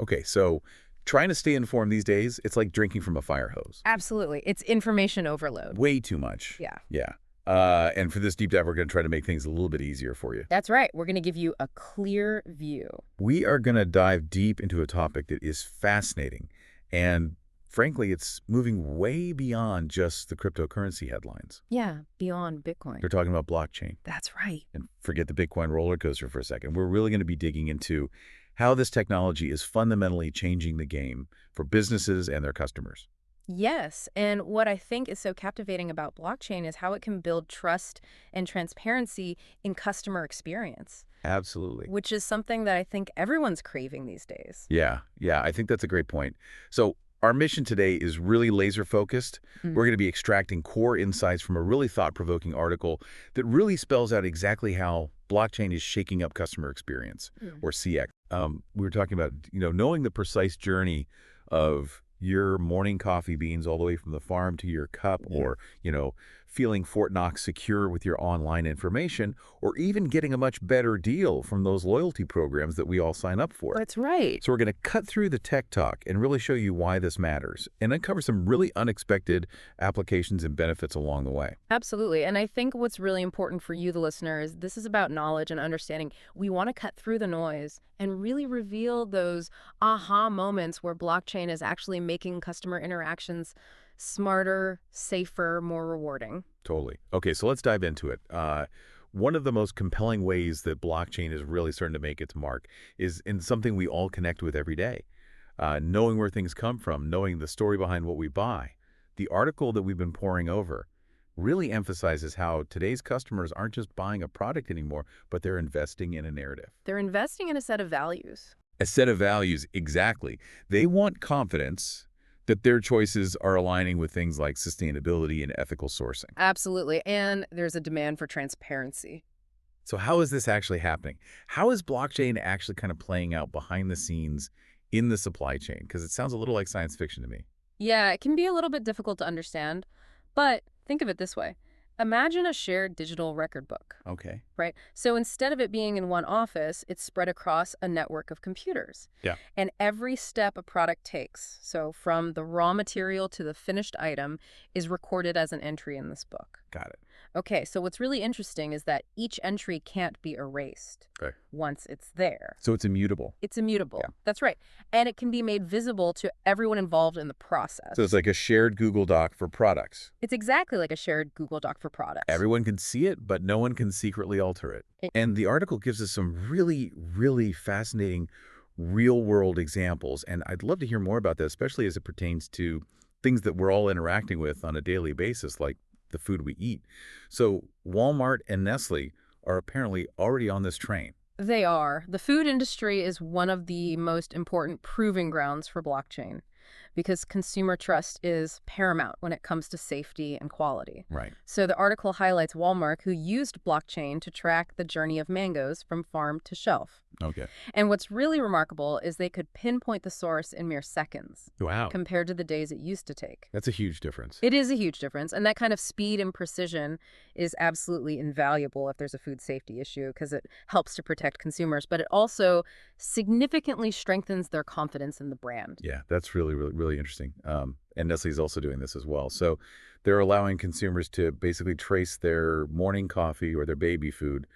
Okay, so trying to stay informed these days, it's like drinking from a fire hose. Absolutely. It's information overload. Way too much. Yeah. Yeah. And for this deep dive, we're going to try to make things a little bit easier for you. That's right. We're going to give you a clear view. We are going to dive deep into a topic that is fascinating. And frankly, it's moving way beyond just the cryptocurrency headlines. Yeah, beyond Bitcoin. They're talking about blockchain. That's right. And forget the Bitcoin roller coaster for a second. We're really going to be digging into how this technology is fundamentally changing the game for businesses and their customers. Yes, and what I think is so captivating about blockchain is how it can build trust and transparency in customer experience, Absolutely. which is something that I think everyone's craving these days. Yeah, I think that's a great point. So our mission today is really laser focused. Mm. We're going to be extracting core insights from a really thought-provoking article that really spells out exactly how blockchain is shaking up customer experience, or CX. We were talking about, knowing the precise journey of your morning coffee beans all the way from the farm to your cup, or, feeling Fort Knox secure with your online information, or even getting a much better deal from those loyalty programs that we all sign up for. That's right. So we're going to cut through the tech talk and really show you why this matters, and uncover some really unexpected applications and benefits along the way. Absolutely. And I think what's really important for you, the listener, is this is about knowledge and understanding. We want to cut through the noise and really reveal those aha moments where blockchain is actually making customer interactions smarter, safer, more rewarding. Totally. Okay, so let's dive into it. One of the most compelling ways that blockchain is really starting to make its mark is in something we all connect with every day. Knowing where things come from, knowing the story behind what we buy. The article that we've been poring over really emphasizes how today's customers aren't just buying a product anymore, but they're investing in a narrative. They're investing in a set of values. A set of values, exactly. They want confidence that their choices are aligning with things like sustainability and ethical sourcing. Absolutely. And there's a demand for transparency. So how is this actually happening? How is blockchain actually kind of playing out behind the scenes in the supply chain? Because it sounds a little like science fiction to me. Yeah, it can be a little bit difficult to understand, but think of it this way. Imagine a shared digital record book, Okay. right? So instead of it being in one office, it's spread across a network of computers. Yeah. And every step a product takes, so from the raw material to the finished item, is recorded as an entry in this book. Got it. Okay, so what's really interesting is that each entry can't be erased Okay. once it's there. So it's immutable. It's immutable. Yeah. That's right. And it can be made visible to everyone involved in the process. So it's like a shared Google Doc for products. It's exactly like a shared Google Doc for products. Everyone can see it, but no one can secretly alter it. And the article gives us some really, really fascinating real-world examples. And I'd love to hear more about that, especially as it pertains to things that we're all interacting with on a daily basis, like the food we eat. So Walmart and Nestle are apparently already on this train. They are. The food industry is one of the most important proving grounds for blockchain because consumer trust is paramount when it comes to safety and quality. Right. So the article highlights Walmart, who used blockchain to track the journey of mangoes from farm to shelf. Okay. And what's really remarkable is they could pinpoint the source in mere seconds Wow. compared to the days it used to take. That's a huge difference. It is a huge difference, and that kind of speed and precision is absolutely invaluable if there's a food safety issue because it helps to protect consumers, but it also significantly strengthens their confidence in the brand. Yeah, that's really, really, really interesting. And Nestle's also doing this as well. So they're allowing consumers to basically trace their morning coffee or their baby food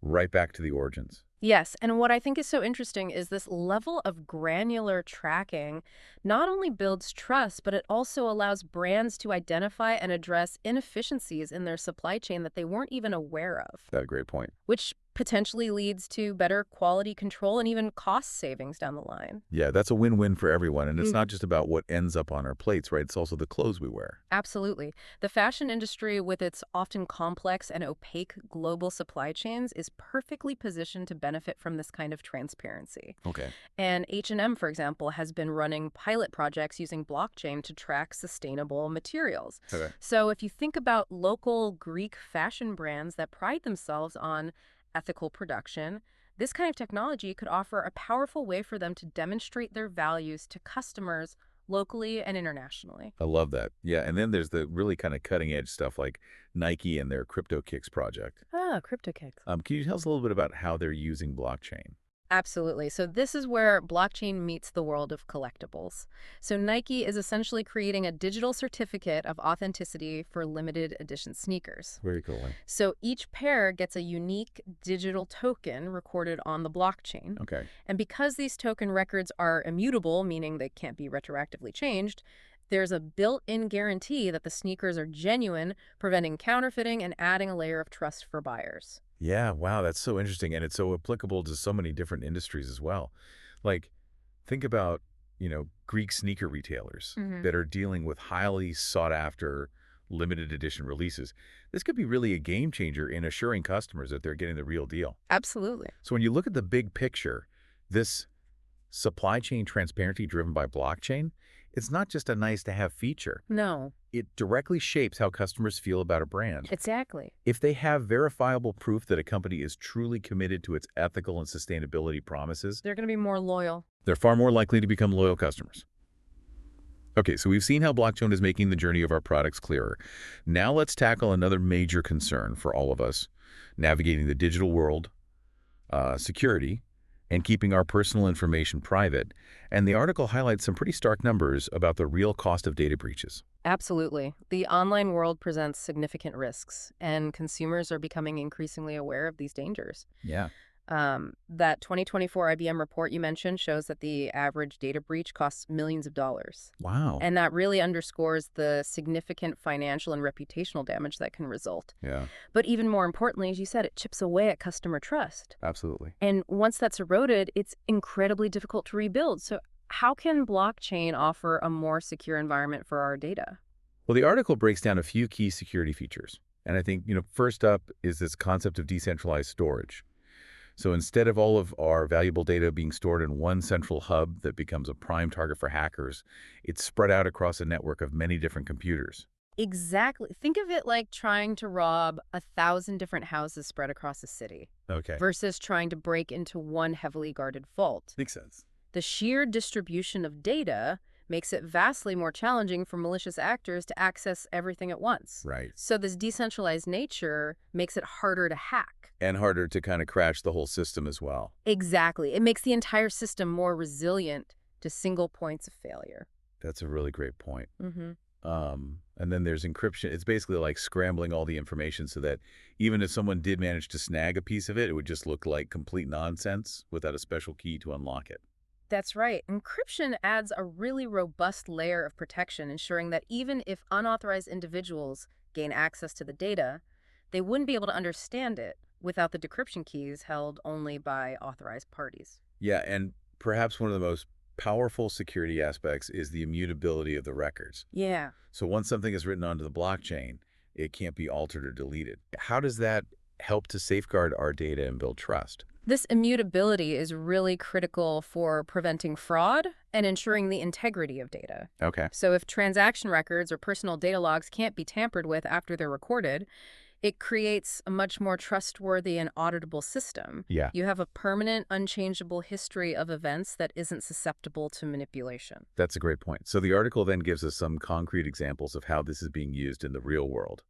right back to the origins. Yes, and what I think is so interesting is this level of granular tracking not only builds trust, but it also allows brands to identify and address inefficiencies in their supply chain that they weren't even aware of, That's a great point. which potentially leads to better quality control and even cost savings down the line. Yeah, that's a win-win for everyone. And it's not just about what ends up on our plates, right? It's also the clothes we wear. Absolutely. The fashion industry, with its often complex and opaque global supply chains, is perfectly positioned to benefit from this kind of transparency. Okay. And H&M, for example, has been running pilot projects using blockchain to track sustainable materials. Okay. So if you think about local Greek fashion brands that pride themselves on ethical production, this kind of technology could offer a powerful way for them to demonstrate their values to customers locally and internationally. I love that. Yeah, and then there's the really kind of cutting-edge stuff like Nike and their CryptoKicks project. Ah, CryptoKicks. Can you tell us a little bit about how they're using blockchain? Absolutely. So this is where blockchain meets the world of collectibles. So Nike is essentially creating a digital certificate of authenticity for limited edition sneakers. Very cool. So each pair gets a unique digital token recorded on the blockchain. Okay. And because these token records are immutable, meaning they can't be retroactively changed, there's a built-in guarantee that the sneakers are genuine, preventing counterfeiting and adding a layer of trust for buyers. Yeah, wow, that's so interesting, and it's so applicable to so many different industries as well. Like, think about, Greek sneaker retailers Hmm. that are dealing with highly sought after limited edition releases. This could be really a game changer in assuring customers that they're getting the real deal. Absolutely. So when you look at the big picture, this supply chain transparency driven by blockchain, it's not just a nice to have feature. No, It directly shapes how customers feel about a brand. exactly. If they have verifiable proof that a company is truly committed to its ethical and sustainability promises, They're going to be more loyal. they're far more likely to become loyal customers. Okay, so we've seen how blockchain is making the journey of our products clearer. Now let's tackle another major concern for all of us, navigating the digital world, security, and keeping our personal information private. And the article highlights some pretty stark numbers about the real cost of data breaches. Absolutely. The online world presents significant risks, and consumers are becoming increasingly aware of these dangers. Yeah. That 2024 IBM report you mentioned shows that the average data breach costs millions of dollars. Wow. And that really underscores the significant financial and reputational damage that can result. Yeah, But even more importantly, as you said, it chips away at customer trust. absolutely. And once that's eroded, it's incredibly difficult to rebuild. So how can blockchain offer a more secure environment for our data? Well, the article breaks down a few key security features. And I think, first up is this concept of decentralized storage. So instead of all of our valuable data being stored in one central hub that becomes a prime target for hackers, it's spread out across a network of many different computers. Exactly. Think of it like trying to rob 1,000 different houses spread across a city Okay. versus trying to break into one heavily guarded vault. Makes sense. The sheer distribution of data makes it vastly more challenging for malicious actors to access everything at once. Right. So this decentralized nature makes it harder to hack. And harder to kind of crash the whole system as well. Exactly. It makes the entire system more resilient to single points of failure. That's a really great point. Hmm. And then there's encryption. It's basically like scrambling all the information so that even if someone did manage to snag a piece of it, it would just look like complete nonsense without a special key to unlock it. That's right. Encryption adds a really robust layer of protection, ensuring that even if unauthorized individuals gain access to the data, they wouldn't be able to understand it without the decryption keys held only by authorized parties. Yeah, and perhaps one of the most powerful security aspects is the immutability of the records. Yeah. So once something is written onto the blockchain, it can't be altered or deleted. How does that help to safeguard our data and build trust? This immutability is really critical for preventing fraud and ensuring the integrity of data. Okay. So if transaction records or personal data logs can't be tampered with after they're recorded, it creates a much more trustworthy and auditable system. Yeah. You have a permanent, unchangeable history of events that isn't susceptible to manipulation. That's a great point. So the article then gives us some concrete examples of how this is being used in the real world.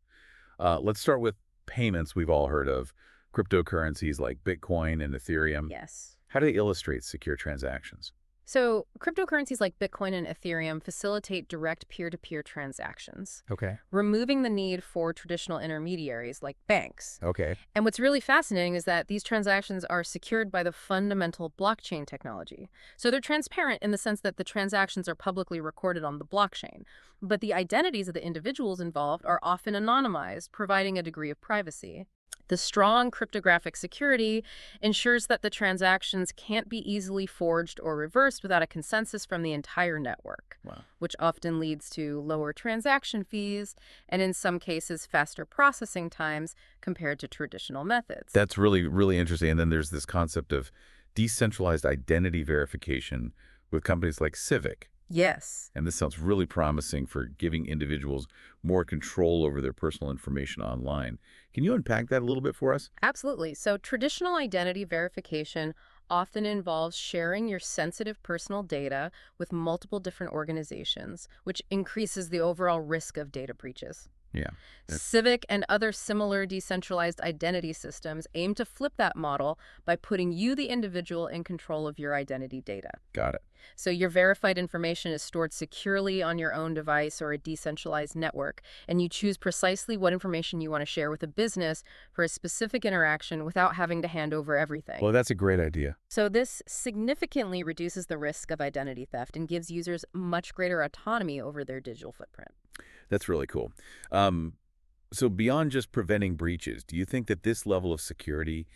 Let's start with payments we've all heard of, cryptocurrencies like Bitcoin and Ethereum. Yes. How do they illustrate secure transactions? So cryptocurrencies like Bitcoin and Ethereum facilitate direct peer-to-peer transactions, Okay. removing the need for traditional intermediaries like banks. Okay. And what's really fascinating is that these transactions are secured by the fundamental blockchain technology. So they're transparent in the sense that the transactions are publicly recorded on the blockchain, but the identities of the individuals involved are often anonymized, providing a degree of privacy. The strong cryptographic security ensures that the transactions can't be easily forged or reversed without a consensus from the entire network, Wow. which often leads to lower transaction fees and, in some cases, faster processing times compared to traditional methods. That's really, really interesting. And then there's this concept of decentralized identity verification with companies like Civic. Yes. And this sounds really promising for giving individuals more control over their personal information online. Can you unpack that a little bit for us? Absolutely. So traditional identity verification often involves sharing your sensitive personal data with multiple different organizations, which increases the overall risk of data breaches. Yeah. Yeah. Civic and other similar decentralized identity systems aim to flip that model by putting you, the individual, in control of your identity data. Got it. So your verified information is stored securely on your own device or a decentralized network, and you choose precisely what information you want to share with a business for a specific interaction without having to hand over everything. Well, that's a great idea. So this significantly reduces the risk of identity theft and gives users much greater autonomy over their digital footprint. That's really cool. Um, so beyond just preventing breaches, do you think that this level of security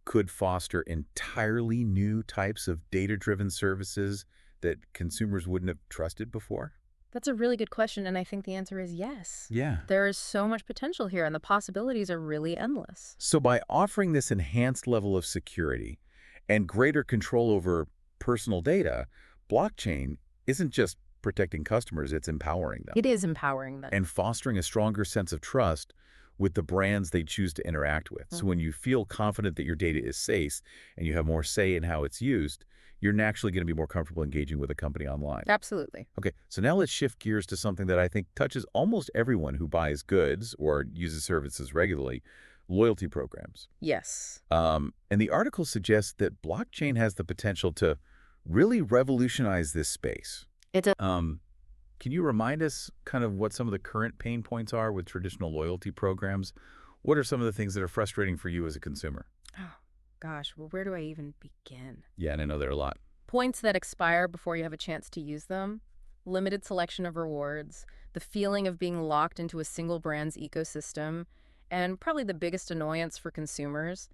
could foster entirely new types of data-driven services that consumers wouldn't have trusted before? That's a really good question, and I think the answer is yes. Yeah. There is so much potential here, and the possibilities are really endless. So by offering this enhanced level of security and greater control over personal data, blockchain isn't just protecting customers, it's empowering them It is empowering them. and fostering a stronger sense of trust with the brands they choose to interact with. So when you feel confident that your data is safe and you have more say in how it's used, you're naturally going to be more comfortable engaging with a company online. Absolutely. Okay, so now let's shift gears to something that I think touches almost everyone who buys goods or uses services regularly, loyalty programs. Yes. And the article suggests that blockchain has the potential to really revolutionize this space. It's a Can you remind us kind of what some of the current pain points are with traditional loyalty programs? What are some of the things that are frustrating for you as a consumer? Oh, gosh, well, where do I even begin? Yeah, and I know there are a lot. Points that expire before you have a chance to use them, limited selection of rewards, the feeling of being locked into a single brand's ecosystem, and probably the biggest annoyance for consumers,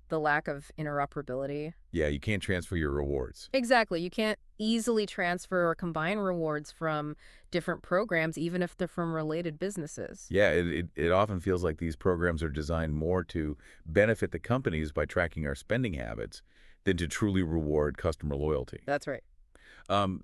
the lack of interoperability. Yeah, you can't transfer your rewards. Exactly. You can't easily transfer or combine rewards from different programs, even if they're from related businesses. Yeah, it often feels like these programs are designed more to benefit the companies by tracking our spending habits than to truly reward customer loyalty. That's right.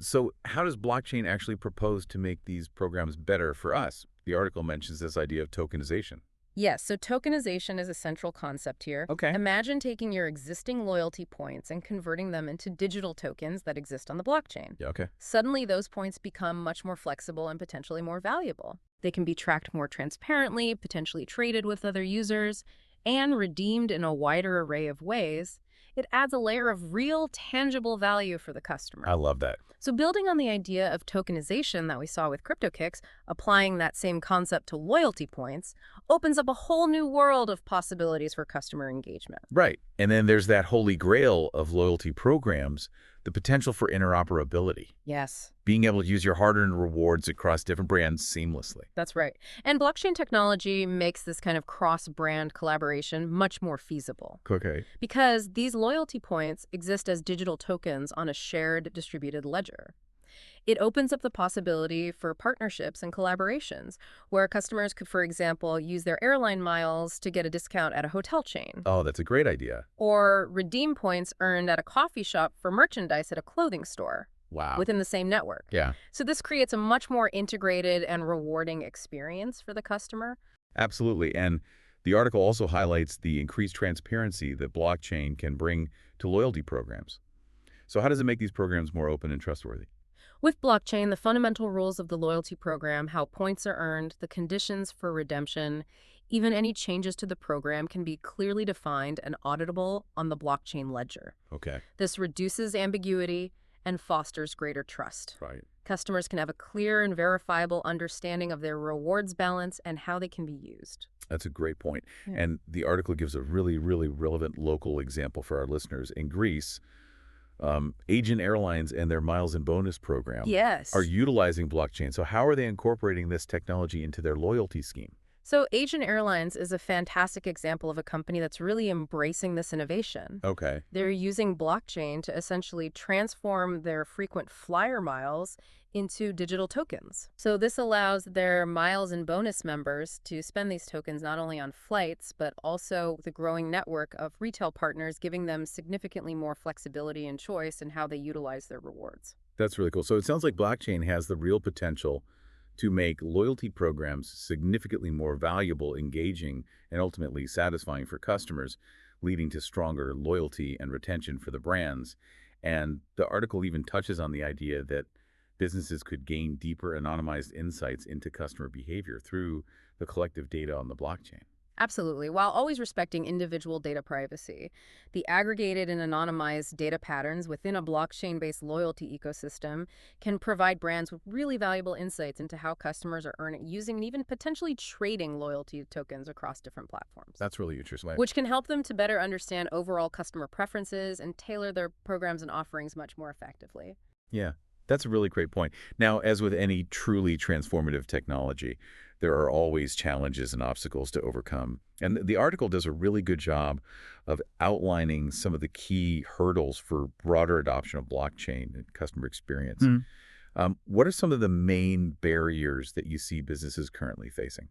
So how does blockchain actually propose to make these programs better for us? The article mentions this idea of tokenization. Yes, so tokenization is a central concept here. Okay. Imagine taking your existing loyalty points and converting them into digital tokens that exist on the blockchain. Yeah, okay. Suddenly, those points become much more flexible and potentially more valuable. They can be tracked more transparently, potentially traded with other users, and redeemed in a wider array of ways. It adds a layer of real, tangible value for the customer. I love that. So building on the idea of tokenization that we saw with CryptoKicks, applying that same concept to loyalty points opens up a whole new world of possibilities for customer engagement. Right. And then there's that holy grail of loyalty programs, the potential for interoperability, Yes, being able to use your hard-earned rewards across different brands seamlessly. that's right. And blockchain technology makes this kind of cross-brand collaboration much more feasible Okay. because these loyalty points exist as digital tokens on a shared distributed ledger. It opens up the possibility for partnerships and collaborations where customers could, for example, use their airline miles to get a discount at a hotel chain Oh, that's a great idea. or redeem points earned at a coffee shop for merchandise at a clothing store Wow. within the same network. Yeah, So this creates a much more integrated and rewarding experience for the customer. absolutely. And the article also highlights the increased transparency that blockchain can bring to loyalty programs. So how does it make these programs more open and trustworthy? With blockchain, the fundamental rules of the loyalty program, how points are earned, the conditions for redemption, even any changes to the program can be clearly defined and auditable on the blockchain ledger. Okay. This reduces ambiguity and fosters greater trust. Right. Customers can have a clear and verifiable understanding of their rewards balance and how they can be used. That's a great point. Yeah. And the article gives a really, really relevant local example for our listeners. In Greece, Asian Airlines and their Miles and Bonus program Yes. are utilizing blockchain. So how are they incorporating this technology into their loyalty scheme? So Asian Airlines is a fantastic example of a company that's really embracing this innovation. Okay. They're using blockchain to essentially transform their frequent flyer miles into digital tokens. So this allows their miles and bonus members to spend these tokens not only on flights, but also the growing network of retail partners, giving them significantly more flexibility and choice in how they utilize their rewards. That's really cool. So it sounds like blockchain has the real potential to make loyalty programs significantly more valuable, engaging, and ultimately satisfying for customers, leading to stronger loyalty and retention for the brands. And the article even touches on the idea that businesses could gain deeper anonymized insights into customer behavior through the collective data on the blockchain. Absolutely, while always respecting individual data privacy. The aggregated and anonymized data patterns within a blockchain-based loyalty ecosystem can provide brands with really valuable insights into how customers are earning, using, and even potentially trading loyalty tokens across different platforms, That's really interesting. which can help them to better understand overall customer preferences and tailor their programs and offerings much more effectively. Yeah, that's a really great point. Now, as with any truly transformative technology, there are always challenges and obstacles to overcome. And the article does a really good job of outlining some of the key hurdles for broader adoption of blockchain and customer experience. What are some of the main barriers that you see businesses currently facing?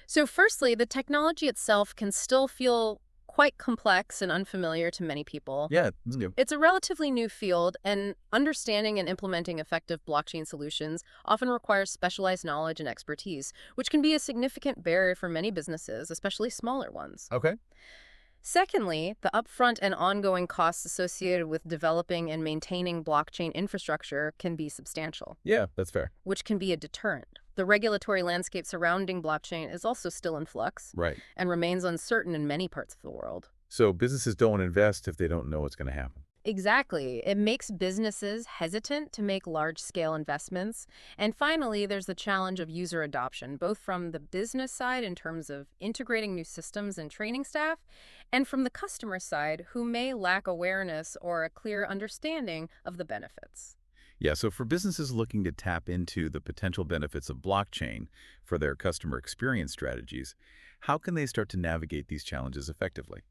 So firstly, the technology itself can still feel quite complex and unfamiliar to many people. Yeah, it's new. It's a relatively new field, and understanding and implementing effective blockchain solutions often requires specialized knowledge and expertise, which can be a significant barrier for many businesses, especially smaller ones. Okay. Secondly, the upfront and ongoing costs associated with developing and maintaining blockchain infrastructure can be substantial, Yeah, that's fair. which can be a deterrent. The regulatory landscape surrounding blockchain is also still in flux Right. and remains uncertain in many parts of the world. So businesses don't invest if they don't know what's going to happen. Exactly. It makes businesses hesitant to make large-scale investments. And finally, there's the challenge of user adoption, both from the business side in terms of integrating new systems and training staff, and from the customer side, who may lack awareness or a clear understanding of the benefits. Yeah, so for businesses looking to tap into the potential benefits of blockchain for their customer experience strategies, how can they start to navigate these challenges effectively?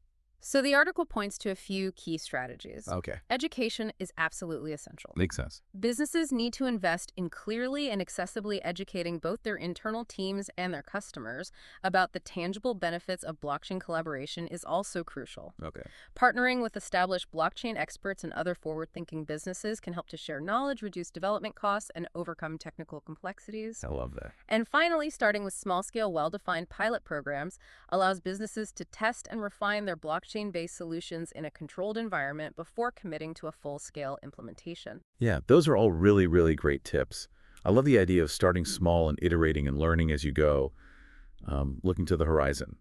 So the article points to a few key strategies. Okay. Education is absolutely essential. Makes sense. Businesses need to invest in clearly and accessibly educating both their internal teams and their customers about the tangible benefits of blockchain collaboration is also crucial. Okay. Partnering with established blockchain experts and other forward-thinking businesses can help to share knowledge, reduce development costs, and overcome technical complexities. I love that. And finally, starting with small-scale, well-defined pilot programs allows businesses to test and refine their blockchain-based solutions in a controlled environment before committing to a full-scale implementation. Yeah, those are all really, really great tips. I love the idea of starting small and iterating and learning as you go, looking to the horizon.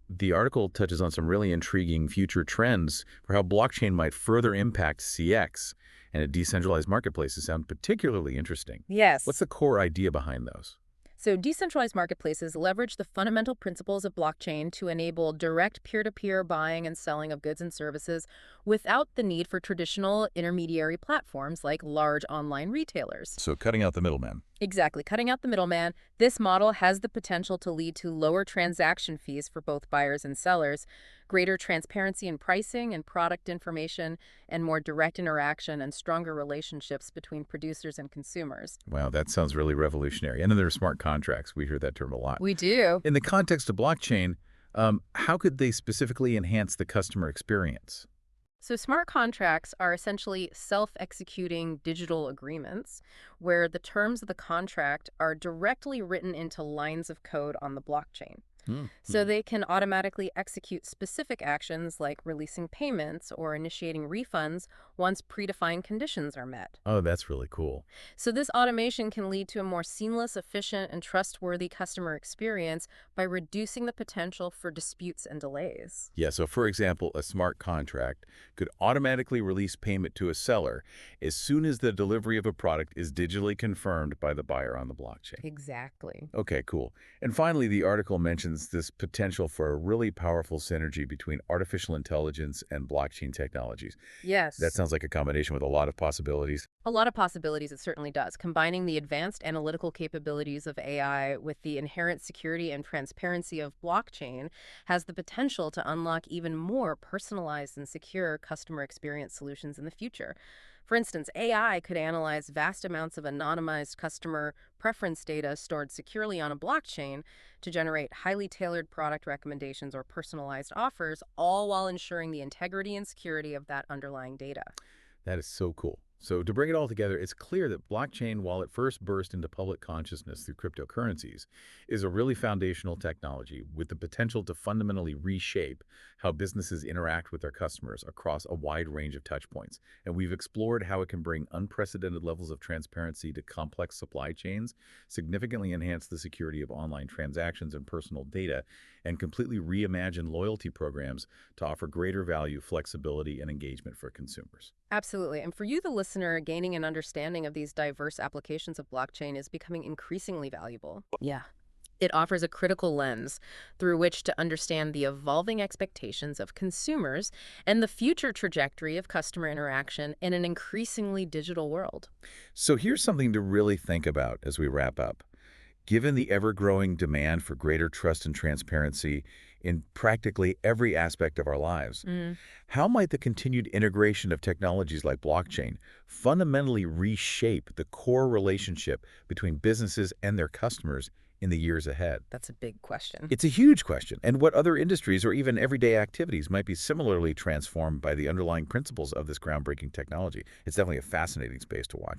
The article touches on some really intriguing future trends for how blockchain might further impact CX, and a decentralized marketplaces sound particularly interesting. Yes. What's the core idea behind those? So decentralized marketplaces leverage the fundamental principles of blockchain to enable direct peer-to-peer buying and selling of goods and services without the need for traditional intermediary platforms like large online retailers. So cutting out the middleman. Exactly, cutting out the middleman. This model has the potential to lead to lower transaction fees for both buyers and sellers, greater transparency in pricing and product information, and more direct interaction and stronger relationships between producers and consumers. Wow, that sounds really revolutionary. And then there are smart contracts. We hear that term a lot. We do. In the context of blockchain, how could they specifically enhance the customer experience? So smart contracts are essentially self-executing digital agreements where the terms of the contract are directly written into lines of code on the blockchain. So they can automatically execute specific actions like releasing payments or initiating refunds once predefined conditions are met. Oh, that's really cool. So this automation can lead to a more seamless, efficient, and trustworthy customer experience by reducing the potential for disputes and delays. Yeah, so for example, a smart contract could automatically release payment to a seller as soon as the delivery of a product is digitally confirmed by the buyer on the blockchain. Exactly. Okay, cool. And finally, the article mentions this potential for a really powerful synergy between artificial intelligence and blockchain technologies. Yes. That sounds like a combination with a lot of possibilities. A lot of possibilities, it certainly does. Combining the advanced analytical capabilities of AI with the inherent security and transparency of blockchain has the potential to unlock even more personalized and secure customer experience solutions in the future. For instance, AI could analyze vast amounts of anonymized customer preference data stored securely on a blockchain to generate highly tailored product recommendations or personalized offers, all while ensuring the integrity and security of that underlying data. That is so cool. So to bring it all together, it's clear that blockchain, while it first burst into public consciousness through cryptocurrencies, is a really foundational technology with the potential to fundamentally reshape how businesses interact with their customers across a wide range of touchpoints. And we've explored how it can bring unprecedented levels of transparency to complex supply chains, significantly enhance the security of online transactions and personal data, and completely reimagine loyalty programs to offer greater value, flexibility, and engagement for consumers. Absolutely. And for you, the listener, gaining an understanding of these diverse applications of blockchain is becoming increasingly valuable. Yeah. It offers a critical lens through which to understand the evolving expectations of consumers and the future trajectory of customer interaction in an increasingly digital world. So here's something to really think about as we wrap up. Given the ever-growing demand for greater trust and transparency in practically every aspect of our lives, Mm. how might the continued integration of technologies like blockchain fundamentally reshape the core relationship between businesses and their customers in the years ahead? That's a big question. It's a huge question, and what other industries or even everyday activities might be similarly transformed by the underlying principles of this groundbreaking technology? It's definitely a fascinating space to watch.